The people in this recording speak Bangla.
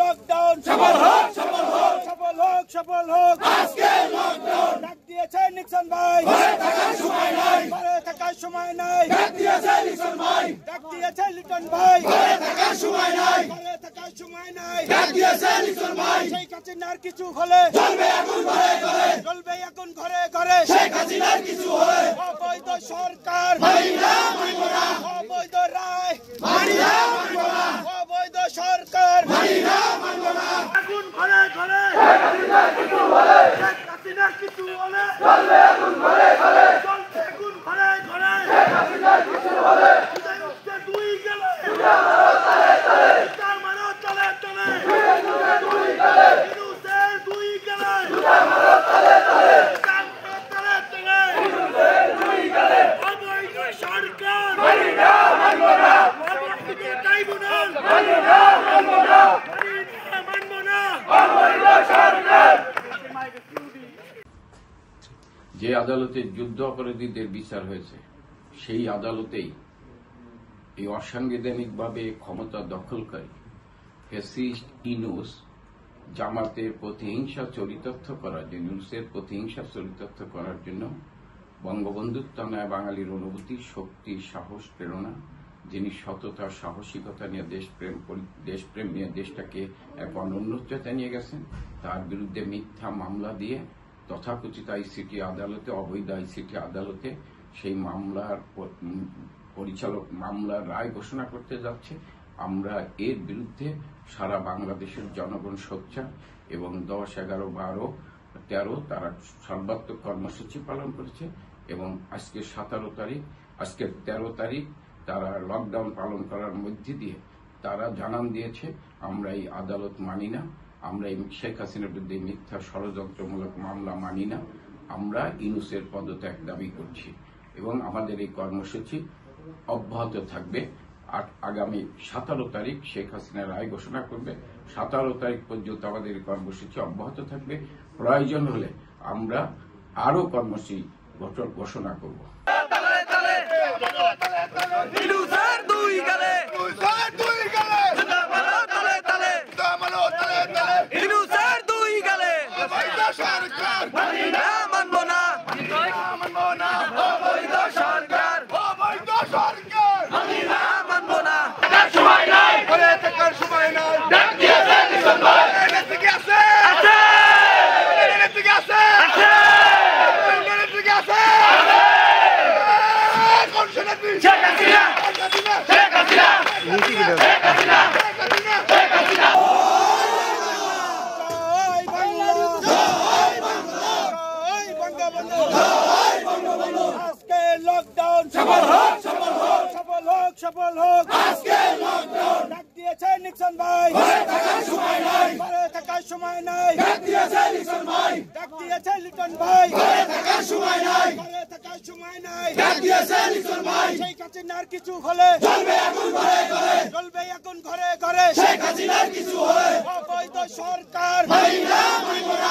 লকডাউন সফল হোক, সফল হোক, সফল হোক, সফল হোক। আজকে লকডাউন ডাক দিয়েছে নিক্সন ভাই, ঘরে থাকার সময় নাই, ঘরে থাকার সময় নাই। ডাক দিয়েছে নিক্সন ভাই, ডাক দিয়েছে লিটন ভাই, ঘরে থাকার সময় নাই, ঘরে থাকার সময় নাই। ডাক দিয়েছে নিক্সন ভাই, শেখ হাসিনার কিছু হলে জ্বলবে আগুন ঘরে ঘরে, জ্বলবে আগুন ঘরে ঘরে। শেখ হাসিনার কিছু হলে অবৈধ সরকার মানি না, মানব না। অবৈধ রায় মানি না, মানব না। অবৈধ সরকার মানি না, মানব না। আগুন ঘরে ঘরে, শেখ হাসিনার কিছু হলে, শেখ হাসিনার কিছু হলে জ্বলবে আগুন ঘরে ঘরে, জ্বলবে আগুন ঘরে ঘরে। শেখ হাসিনার কিছু হলে উদয় উঠতে দুই গেলে, উদয় মারো তলে তলে, দুই গেলে, ইনুসের দুই গেলে, উদয় মারো তলে তলে, উদয় মারো তলে তলে, ইনুসের দুই গেলে। অবৈধ সরকার মানি না, মানব না। অবৈধ ট্রাইব্যুনাল মানি না, মানব না, মানি না, মানব না। অবৈধ সরকার। যে আদালতে যুদ্ধ অপরাধীদের বিচার হয়েছে সেই আদালতেই এই অসাংবিধানিকভাবে ক্ষমতা দখলকারী ফ্যাসিস্ট ইনুস জামাতের প্রতিহিংসা চরিতার্থ করার জন্য, ইনুসের প্রতিহিংসা চরিতার্থ করার জন্য বঙ্গবন্ধুর তনয় বাঙালির অনুভূতি, শক্তি, সাহস, প্রেরণা, যিনি সততা, সাহসিকতা নিয়ে দেশপ্রেম নিয়ে দেশটাকে এক অনন্য উচ্চতায় নিয়ে গেছেন, তার বিরুদ্ধে মিথ্যা মামলা দিয়ে তথাকথিত আইসিটি আদালতে, অবৈধ আইসিটি আদালতে সেই মামলার পরিচালক মামলার রায় ঘোষণা করতে যাচ্ছে। আমরা এর বিরুদ্ধে সারা বাংলাদেশের জনগণ সোচ্চার এবং 10, 11, 12, 13 তারা সর্বাত্মক কর্মসূচি পালন করেছে এবং আজকে 17 তারিখ, আজকে 13 তারিখ তারা লকডাউন পালন করার মধ্যে দিয়ে তারা জানান দিয়েছে আমরা এই আদালত মানি না, আমরা এই শেখ হাসিনার বিরুদ্ধে মিথ্যা ষড়যন্ত্রমূলক মামলা মানি না, আমরা ইনুসের পদত্যাগ দাবি করছি এবং আমাদের এই কর্মসূচি অব্যাহত থাকবে। আগামী 17 তারিখ শেখ হাসিনা রায় ঘোষণা করবে, 17 তারিখ পর্যন্ত আমাদের এই কর্মসূচি অব্যাহত থাকবে। প্রয়োজন হলে আমরা আরো কর্মসূচি ঘোষণা করব। আজকে লকডাউন সফল হোক, সফল হোক, সফল হোক, সফল হোক। আজকে লকডাউন ডাক দিয়েছে নিক্সন ভাই, ঘরে থাকার সময় নাই, ঘরে থাকার সময় নাই। ডাক দিয়েছে নিক্সন ভাই, ডাক দিয়েছে লিটন ভাই, ঘরে থাকার সময় নাই, ঘরে থাকার সময় নাই। ডাক দিয়েছে নিক্সন ভাই, শেখ হাসিনার কিছু হলে জ্বলবে আগুন ঘরে ঘরে, জ্বলবে আগুন ঘরে ঘরে। শেখ হাসিনার কিছু হলে অবৈধ সরকার মানি না, মানব না।